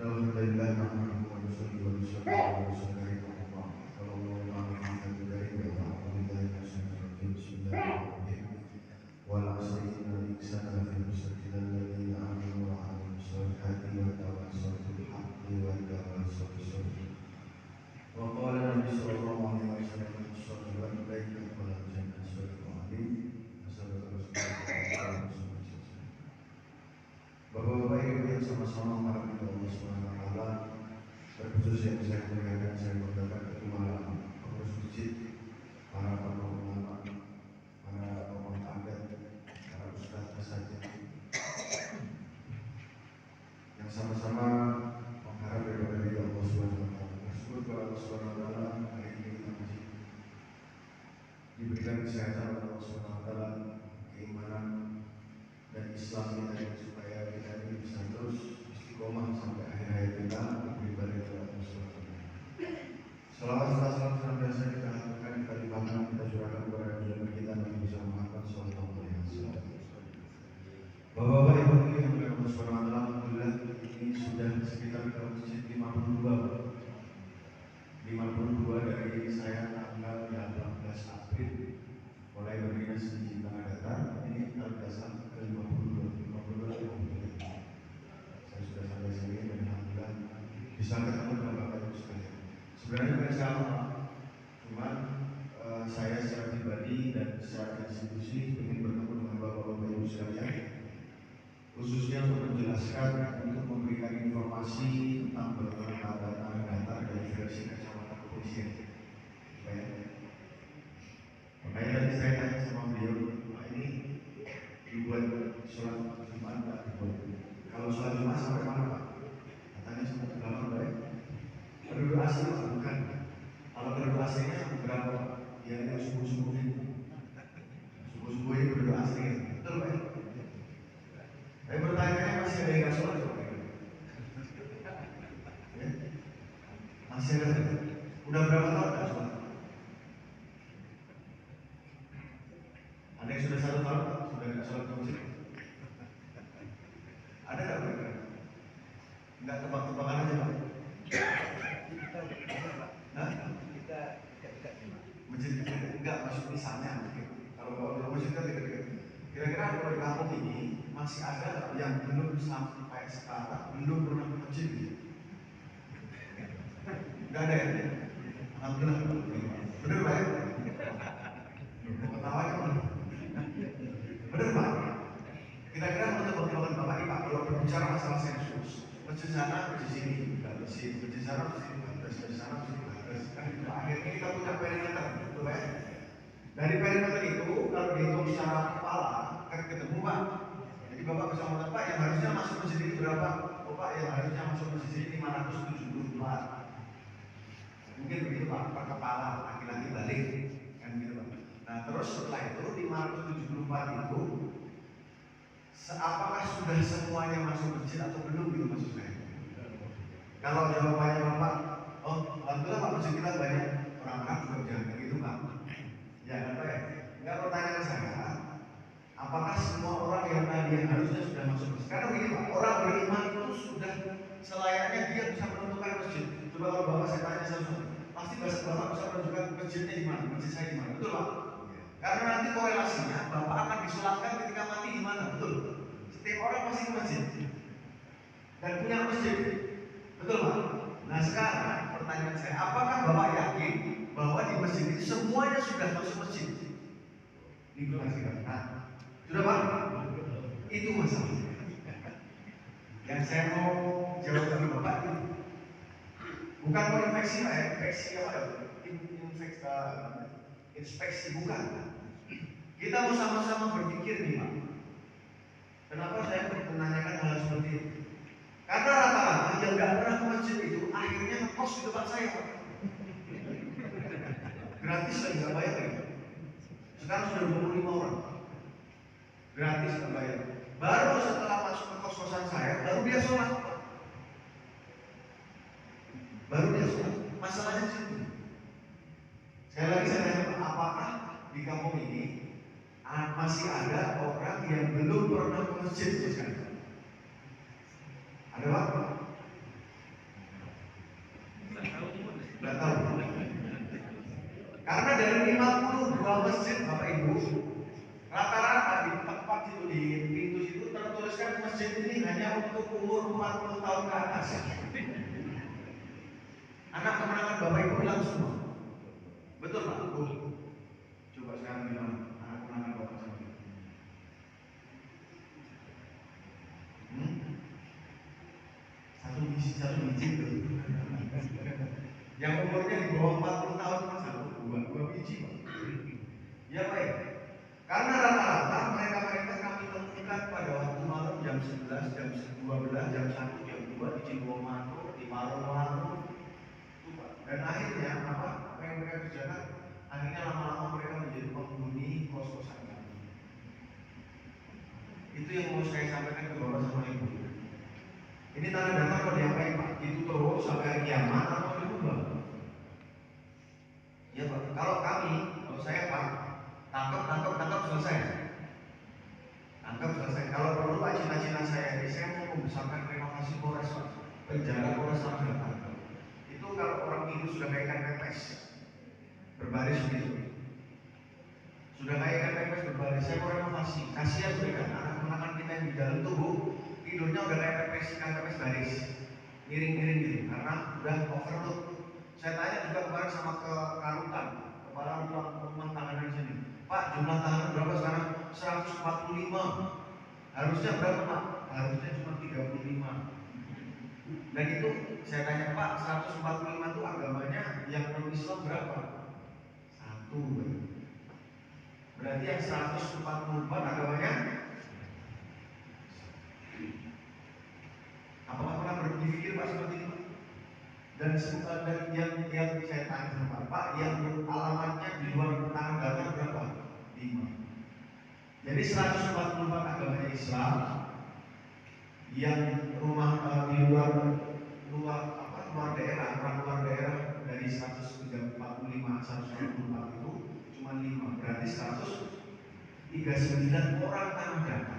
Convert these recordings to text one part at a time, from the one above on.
Alhamdulillah nahmaduhu wa nusalli wa nusallimu ala rasulillah sallallahu alaihi wa sallam. Bismillahirrahmanirrahim. Wal 'asri innal insana lafi khusr illa alladziina aamanu wa 'amilus shalihati wa tawassaw bil haqqi wa tawassaw bis sabr. Wa qala Nabi sallallahu alaihi wasallam sallallahu alaihi wa sallam. Bapak-bapak ibu yang sama-sama mengharapkan Allah Subhanahu wa taala, terkhusus yang saya muliakan, saya banggakan ketua pengurus masjid, para tokoh ulama, para tokoh adat, para ustaz asatidz yang sama-sama mengharap dari Allah Subhanahu wa taala. Bersyukur kepada Allah Subhanahu wa taala hari ini kita masih diberikan kesehatan oleh Allah Subhanahu wa taala, keimanan dan Islam kita supaya kita ini bisa terus istiqomah sampai akhir hayat kita beribadah kepada Allah Subhanahu wa taala. Salawat salam biasa kita haturkan, kita limpahkan, kita curahkan kepada junjungan kita Nabi Muhammad sallallahu alaihi wasallam. Bapak-bapak ibu yang dimuliakan Allah Subhanahu wa taala, alhamdulillah ini sudah sekitar ke masjid 52 dari saya tanggal 18 April mulai berdinas di Tanah Datar. Ini terbiasa ke 52. Saya sudah sampai sini dan alhamdulillah bisa ketemu dengan Bapak Ibu sekalian. Sebenarnya bukan sama, cuman saya secara pribadi dan secara institusi ingin bertemu dengan Bapak Ibu sekalian, khususnya untuk menjelaskan, untuk memberikan informasi tentang berbagai data dari versi kacamata kepolisian. Makanya tadi saya tanya sama beliau, Pak, ini dibuat sholat Jumat nggak dibuat? Kalau sholat Jumat sampai mana Pak? Katanya sampai ke belakang baik. Penduduk asli bukan. Kalau penduduk aslinya berapa? Ya yang subuh-subuh ini. Subuh-subuh ini penduduk asli, betul Pak? Tapi pertanyaannya masih ada yang nggak sholat Pak? Ya? Masih ada. Udah berapa tahun nggak sholat? Ada yang sudah 1 tahun sudah nggak sholat ke masjid? Ada nggak mereka? Nggak tebak-tebakan aja Pak? Kita masjid enggak masuk misalnya. Kalau bawa masjid kan dekat-dekat. Kira-kira kalau di kampung ini masih ada yang belum sampai sekarang belum pernah ke masjid? Nggak ada ya? Alhamdulillah. Bener Pak ya? Ketawanya mana? Bener Pak? Kira-kira menurut teman-teman Bapak ini Pak, kalau berbicara masalah sensus, masjid sana, masjid sini, masjid sana, masjid sana, akhirnya kita punya perimeter, betul ya? Dari perimeter itu, kalau dihitung secara kepala, kan ketemu Pak. Jadi Bapak bisa mengatakan, Pak, yang harusnya masuk masjid ini berapa? Oh Pak, yang harusnya masuk masjid ini 574. Mungkin begitu Pak, per kepala, laki-laki balik, kan gitu Pak. Nah terus setelah itu 574 itu apakah sudah semuanya masuk masjid atau belum gitu maksud saya? Kalau jawabannya Bapak, oh alhamdulillah Pak, masjid kita banyak orang-orang juga jangan begitu Pak. Ya kan Pak ya? Enggak, pertanyaan saya, apakah semua orang yang tadi yang harusnya sudah masuk masjid? Karena begini Pak, orang beriman itu sudah selayaknya dia bisa menentukan masjid. Coba kalau Bapak saya tanya satu, pasti Bapak bisa menunjukkan masjidnya di mana, masjid saya di mana, betul Pak? Karena nanti korelasinya Bapak akan disolatkan ketika mati di mana, betul? Setiap orang pasti ke masjid dan punya masjid, betul Pak? Nah sekarang pertanyaan saya, apakah Bapak yakin bahwa di masjid itu semuanya sudah masuk masjid? Nah, sudah Pak? Itu masalahnya. Yang saya mau jawab dari Bapak itu bukan mau infeksi Pak ya, infeksi apa ya? Inspeksi bukan. Kita mau sama-sama berpikir nih Pak. Kenapa saya menanyakan hal seperti itu? Karena rata-rata yang nggak pernah ke masjid itu akhirnya ngekos di tempat saya Pak. Gratis lagi nggak bayar ya. Sekarang sudah 25 orang. Gratis nggak bayar. Baru setelah masuk ke kos-kosan saya, baru dia sholat Pak. Baru dia sholat. Masalahnya di situ. Sekali lagi saya tanya, apakah di kampung ini masih ada orang yang belum pernah ke masjid? Ada Pak? masjid Bapak Ibu, rata-rata di tempat itu di pintu itu tertuliskan masjid ini hanya untuk umur 40 tahun ke atas. Anak kemenangan Bapak Ibu bilang semua. Betul Pak? Coba sekarang bilang anak kemenangan Bapak sama kita. Satu biji itu. Yang umurnya di bawah 40 tahun cuma dua biji Pak. Ya baik. Karena rata-rata mereka kami temukan pada waktu malam jam 11, jam 12, jam 1, jam 2 di Cibomato, di Maru-Maru. Dan akhirnya apa yang mereka kerjakan? Akhirnya lama-lama mereka menjadi penghuni kos-kosan kami. Itu yang mau saya sampaikan ke Bapak sama Ibu. Ini tanda-tanda kalau diapain Pak? Itu terus sampai hari kiamat atau diubah? Ya Pak. Kalau saya Pak, tangkap selesai. Tangkap selesai. Kalau perlu Pak, cita-cita saya ini saya mau membesarkan renovasi Polres Pak. Penjara Polres Jakarta. Itu kalau orang itu sudah kayak ikan pepes berbaris begitu. Sudah kayak ikan pepes berbaris, saya mau renovasi. Kasihan mereka, anak-anak kita yang di dalam tubuh tidurnya udah kayak pepes, ikan pepes baris, miring-miring gitu, karena udah overload. Saya tanya juga kemarin sama ke Karutan, kepala rumah tahanan di sini. Pak, jumlah tahanan berapa sekarang? 145. Harusnya berapa Pak? Harusnya cuma 35. Dan itu saya tanya Pak, 145 itu agamanya yang non-Islam berapa? 1. Berarti yang 144 agamanya? Apakah pernah berpikir Pak seperti itu? Dan yang saya tanya sama Pak, yang alamatnya di luar tanah datar berapa? 5. Jadi 144 agamanya Islam, yang rumah di luar daerah, orang luar daerah dari 145, 144 itu cuma 5, berarti 139 orang tanah datar.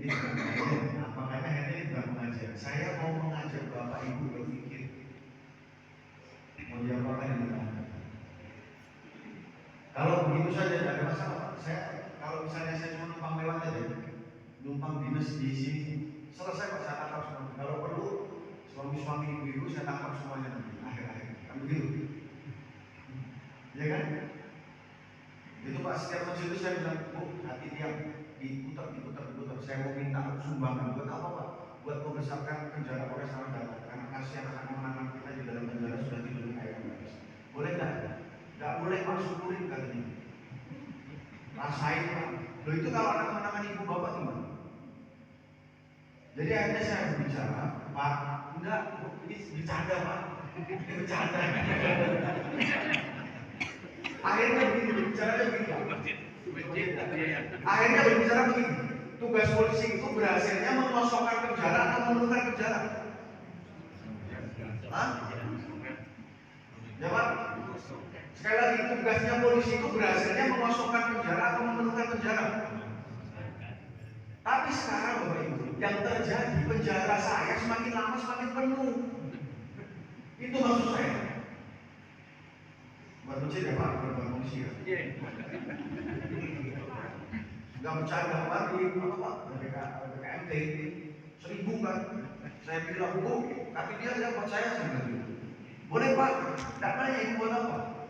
Ini bukan makanya hari ini bukan mengajar. Saya mau mengajak Bapak Ibu berpikir mau diapakan ini. Kalau begitu saja tidak ada masalah. Kalau misalnya saya cuma numpang lewat aja, numpang dinas di sini, selesai Pak, saya tangkap semua. Kalau perlu suami-suami ibu-ibu saya tangkap semuanya nanti akhir-akhir. Kan begitu? Ya kan? Itu Pak, setiap masjid itu saya bilang, Bu, hati dia diputar. Saya mau minta sumbangan buat apa Pak? Buat membesarkan penjara Polres Jakarta. Karena kasihan anak-anak kita di dalam penjara sudah tidur kayak gitu. Boleh nggak? Nggak boleh Pak, syukurin katanya. Rasain Pak. Loh itu kalau anak-anak ibu bapak gimana? Jadi akhirnya saya berbicara, Pak, enggak, ini bercanda Pak. Ini bercanda. Akhirnya begini, berbicara begini. Akhirnya berbicara begini. Tugas polisi itu berhasilnya mengosongkan penjara atau memenuhkan penjara? Hah? Ya Pak? Sekali lagi, tugasnya polisi itu berhasilnya mengosongkan penjara atau memenuhkan penjara? Tapi sekarang Bapak Ibu, yang terjadi penjara saya semakin lama semakin penuh. Itu maksud saya. Buat masjid ya Pak, buat polisi ya. Gak bercanda lagi, apa Pak? PKMT 1000 kan? Saya bilang Bu, tapi dia buat saya bilang. Boleh Pak, tidak nanya itu buat apa?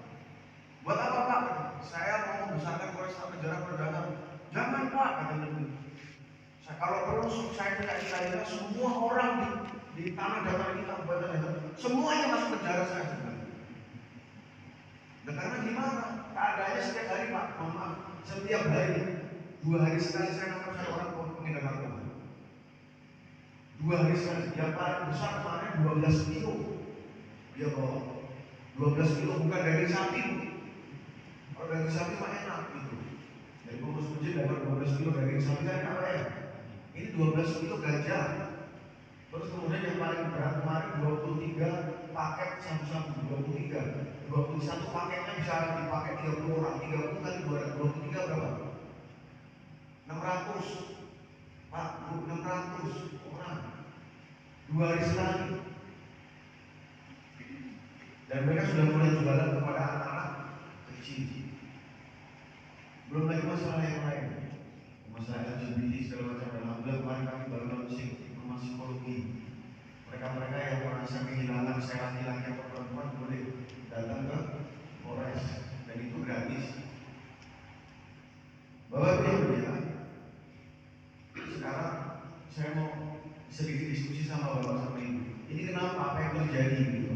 Buat apa Pak? Saya mau membesarkan Polres penjara perdagangan. Jangan Pak, katanya. Kalau perlu saya minta istilah semua orang di tanah datar kita semuanya masuk penjara saya. Dan karena gimana? Keadaannya setiap hari Pak, maaf, setiap hari 2 hari sekali saya nangkap satu orang pengedar narkoba. 2 hari sekali. Yang paling besar kemarin 12 kilo. Dia bawa 12 kilo bukan daging sapi. Kalau daging sapi mah enak gitu. Jadi bungkus masjid dapat 12 kilo daging sapi kan apa ya? Ini 12 kilo ganja. Terus kemudian yang paling berat kemarin 23 paket sabu-sabu. 21 paketnya bisa dipakai 30 orang. 30 kali 23 berapa? 600 Pak, 600 orang. 2 hari sekali. Dan mereka sudah mulai jualan kepada anak-anak kecil. Belum lagi masalah yang lain, masalah LGBT segala macam. Dan alhamdulillah kemarin kami baru launching rumah psikologi. Mereka-mereka yang merasa kehilangan saya laki-laki atau perempuan boleh datang ke Polres dan itu gratis. Bapak Ibu ya, sekarang saya mau sedikit diskusi sama Bapak sama Ibu. Ini kenapa, apa yang terjadi gitu?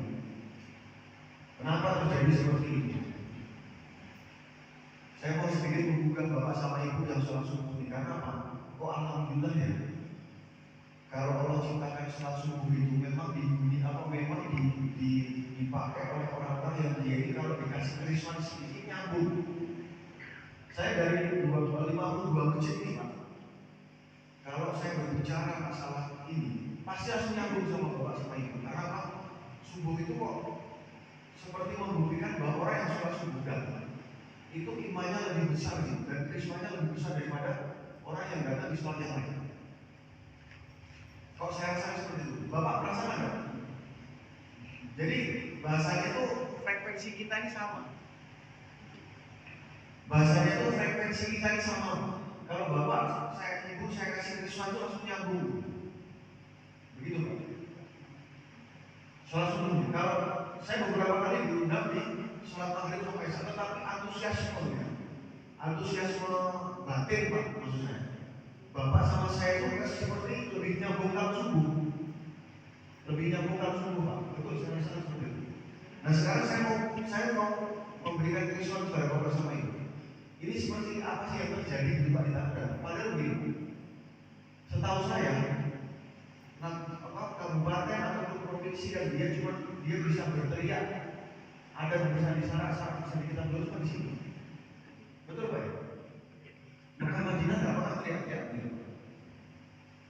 Kenapa terjadi seperti ini? Saya mau sedikit menggugah Bapak sama Ibu yang sholat subuh ini. Karena apa? Kok alhamdulillah ya, kalau Allah ciptakan sholat subuh itu memang dipakai oleh orang-orang yang dia ini kalau dikasih kerisman sedikit nyambung. Saya dari 52 masjid ini Pak, kalau saya berbicara masalah ini pasti harus nyambung sama Bapak sama Ibu. Karena apa? Subuh itu kok seperti membuktikan bahwa orang yang sholat subuh itu imannya lebih besar gitu, dan kerismanya lebih besar daripada orang yang datang di sholat yang lain. Kalau saya rasa seperti itu, Bapak perasaan nggak? Jadi bahasanya itu frekuensi kita ini sama. Bahasanya itu frekuensi kita ini sama. Kalau Bapak, Ibu saya kasih kerisman itu langsung nyambung. Begitu Pak. Sholat subuh. Kalau saya beberapa kali diundang di sholat maghrib sampai sana, tapi antusiasme batin Pak, maksud saya. Bapak sama saya itu seperti itu, lebih nyambungkan subuh Pak. Betul, saya rasa seperti itu. Nah sekarang saya mau memberikan kerisman kepada Bapak sama Ibu. Ini seperti apa sih yang terjadi di Pak Ditanda? Padahal begini, setahu saya, kabupaten atau provinsi yang dia bisa berteriak, ada urusan di sana, bisa kita lurus di sini. Betul Pak? Maka Madinah nggak pernah teriak-teriak gitu.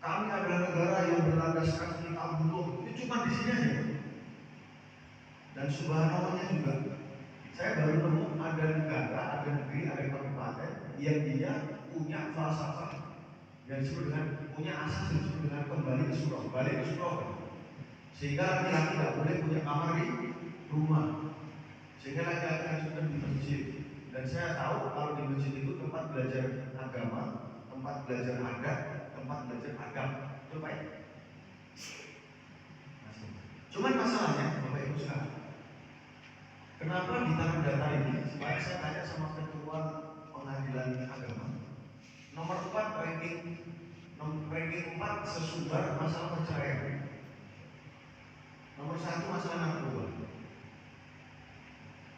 Kami adalah negara yang berlandaskan kitab butuh. Itu cuma di sini aja. Dan subhanallahnya juga, saya baru nemu ada negara, ada negeri, ada kabupaten yang dia punya falsafah yang disebut dengan punya asas yang disebut dengan balik ke surau. Sehingga laki-laki tidak boleh punya kamar di rumah. Sehingga laki-laki harus di masjid. Dan saya tahu kalau di masjid itu tempat belajar agama, tempat belajar adat, tempat belajar agama. Itu baik. Cuman masalahnya, Bapak Ibu sekalian, kenapa di tanah data ini? Supaya saya tanya sama ketua pengadilan agama. Nomor 4 ranking 4 sesumbar masalah perceraian. Nomor 1 masalah narkoba.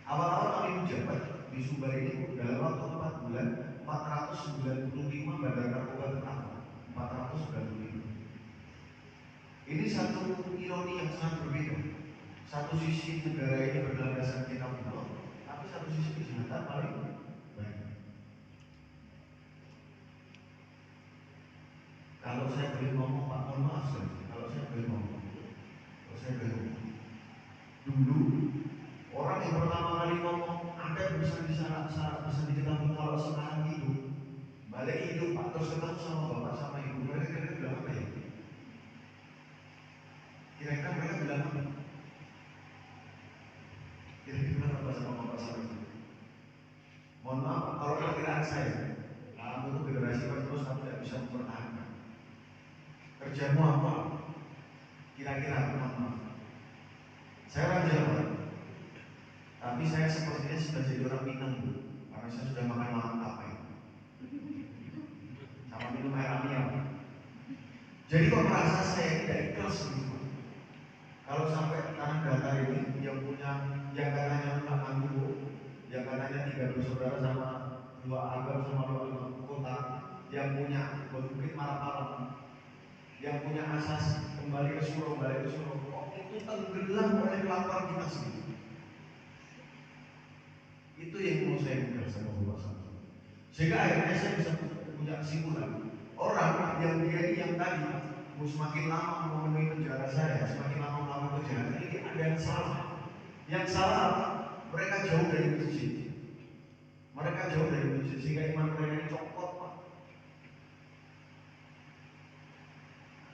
Awal-awal kami menjabat di Sumbar ini dalam waktu 4 bulan 495 bandar narkoba tertangkap. 495. Ini satu ironi yang sangat berbeda. Satu sisi negara ini berlandaskan kitab Allah, tapi satu sisi kejahatan paling banyak. Kalau saya boleh ngomong Pak, mohon maaf sekali. Kalau saya boleh ngomong, dulu orang yang pertama kali ngomong ada bisa di sana, bisa di kitab Allah. Kalau sekarang hidup, balik hidup Pak, terus ketemu sama Bapak sama Ibu, mereka kira-kira bilang apa ya? Kira-kira mereka bilang apa? Kira-kira apa sama Bapak sama Ibu? Mohon maaf kalau perkiraan saya, kamu itu generasi terus kamu tidak bisa mempertahankan. Kerjamu apa? Kira-kira mohon maaf. Saya orang Jawa, tapi saya sepertinya sudah jadi orang Minang, karena saya sudah makan malam tapai sama minum air amiam. Jadi kok merasa saya tidak ikhlas gitu. Kalau sampai tanah datar ini yang katanya anak ibu, yang katanya 3 bersaudara sama 2 agam sama 2 kota, yang punya bukit malam-malam, yang punya asas kembali ke surau, kok itu tenggelam oleh kelaparan kita sendiri. Itu yang mau saya bilang sama Bapak sama. Sehingga akhirnya saya bisa punya kesimpulan. Orang yang dia yang tadi semakin lama memenuhi penjara saya, semakin lama melakukan kejahatan, ini ada yang salah. Yang salah apa? Mereka jauh dari masjid. Sehingga iman mereka copot Pak.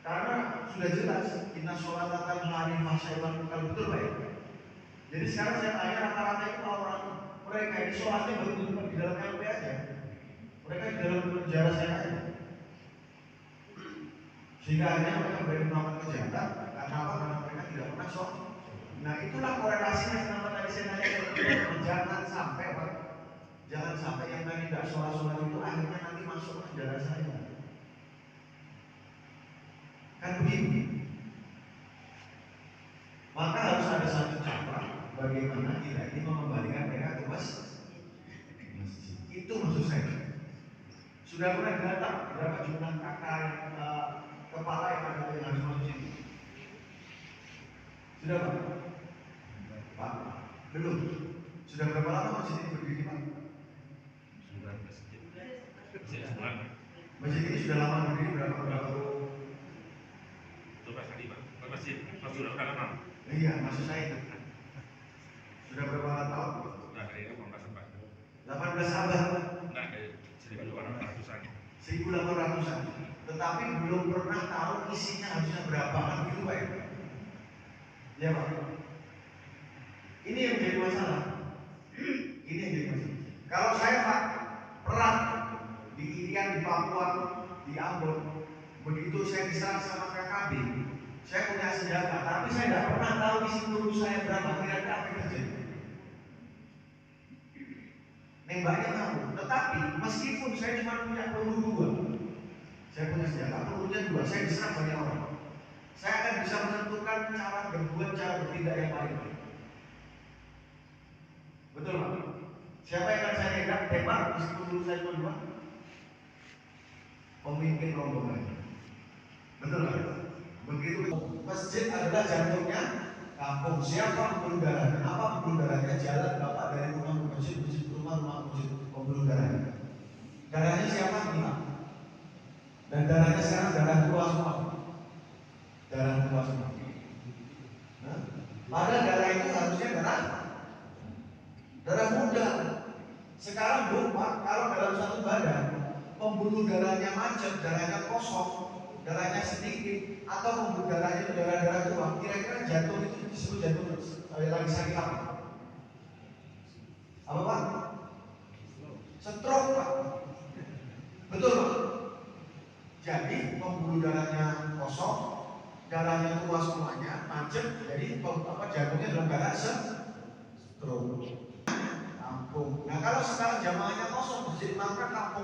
Karena sudah jelas. Inna sholatan hari masyaitan kalau betul Pak ya. Jadi sekarang saya tanya rata-rata itu orang mereka ini sholatnya baru di dalam LP aja. Mereka di dalam penjara saya aja. Sehingga akhirnya mereka berani melakukan kejahatan karena apa? Karena mereka tidak pernah sholat. Nah itulah korelasinya kenapa tadi saya nanya jangan sampai Pak, jangan sampai yang tadi tidak sholat itu akhirnya nanti masuk ke penjara saya. Kan begitu. Maka harus ada satu cara bagaimana kita ini mengembalikan mereka ke masjid. Itu maksud saya. Sudah pernah data berapa jumlah kakak kepala yang ada yang harus masuk sini? Sudah Pak? Pak? Belum? Sudah berapa lama masjid ini berdiri Pak? Masjid ini sudah lama berdiri berapa tahun? Sudah lama. Iya, maksud saya itu. Sudah berapa tahun? Sudah dari 18 abad. Enggak, dari 1800-an. 1800-an. Tetapi belum pernah tahu isinya harusnya berapa kan gitu Pak ya? Ya Pak. Ini yang jadi masalah. Ini yang jadi masalah. Kalau saya Pak perang di Irian, di Papua, di Ambon, begitu saya diserang sama KKB, saya punya senjata, tapi saya tidak pernah tahu isi peluru saya berapa, kira-kira apa yang terjadi. Nembaknya tahu, tetapi meskipun saya cuma punya peluru 2, saya punya senjata, pelurunya 2, saya diserang banyak orang. Saya akan bisa menentukan cara berbuat, cara bertindak yang paling baik. Betul Pak? Siapa yang akan saya tembak meskipun peluru saya cuma 2? Pemimpin rombongan. Betul Pak? Begitu. Masjid adalah jantungnya kampung. Siapa pembuluh darahnya? Apa pembuluh darahnya? Jalan Bapak dari rumah ke masjid, masjid ke rumah, rumah ke masjid. Pembuluh darahnya. Darahnya siapa? Imam. Dan darahnya sekarang darah tua semua. Darah tua semua. Nah, padahal darah itu harusnya darah muda. Sekarang Bu, Pak, kalau dalam satu badan pembuluh darahnya macet, darahnya kosong, darahnya sedikit, atau pembuluh darahnya itu darah tua, kira-kira jantung itu disebut jantung lagi sakit apa? Apa Pak? Stroke Pak. Betul Pak. Jadi pembuluh darahnya kosong, darahnya tua semuanya, macet, jadi jantungnya dalam keadaan stroke. Kampung. Nah kalau sekarang jamaahnya kosong, jadi maka kampung